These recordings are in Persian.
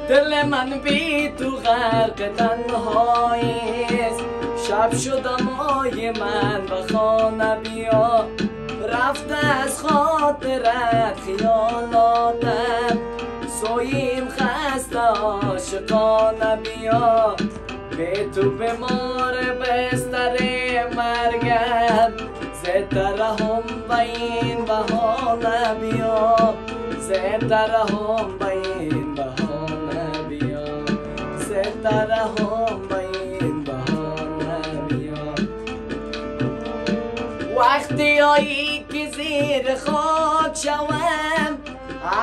دل من بی تو غرق تنهاییست، شب شد مای من به خانه بیا، رفته از خاطرت خیالاتم، سویم خسته عاشقانه بیا، به تو بیمار بستر مرگم، زترهم به این بهانه بیا، زترهم به این بهانه بیا، زترهم به این بهانه بیا. وقتی آیی که زیر خاک شوم،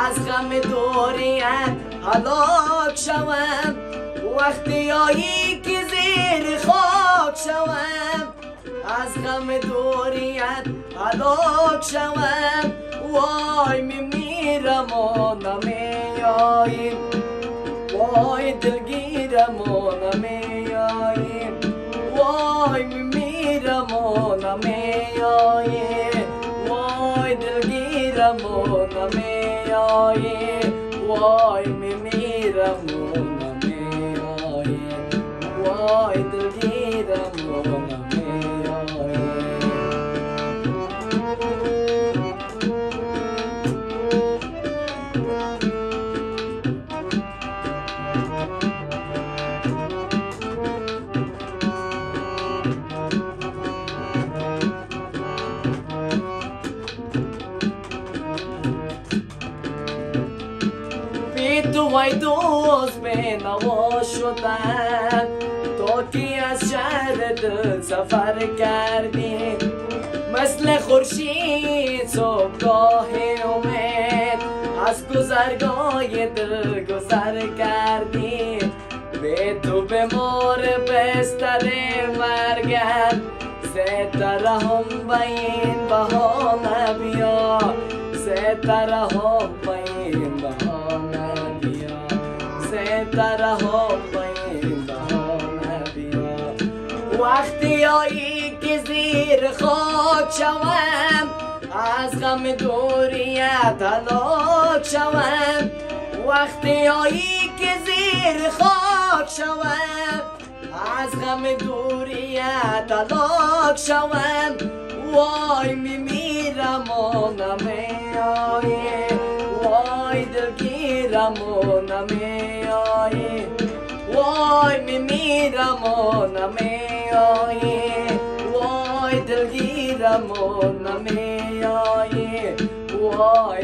از غم دوریت هلاک شوم، وقتی آیی که زیر خاک شوم، از غم دوریت هلاک شوم، وای میمیرم و نمیاییم، وای دلگیرم و نمیاییم، وای میمیرم و نمیاییم، وای دلگیرم و نمیاییم، وای میمیرم و نمیاییم، وای دلگیرم و نمیاییم. تو وای دوست به نوا شدن، تو که از شهر دل سفر کردی، مثل خورشید صبحگاه امید، از گذرگاه دل گذر کردی، به تو بیمار بستر مرگم، زترهم به این بهانه بیا، زترهم به این بهانه بیا، زترهم به این بهانه بیا. وقتی آیی که زیر خاک شوم، از غم دوریت هلاک شوم، وقتی آیی که زیر خاک شوم، از غم دوریت هلاک شوم، وای میمیرم و نمیایی، وای دلگیرم و نمیایی، وای میمیرم و نمیایی، وای دلگیرم و نمیایی، وای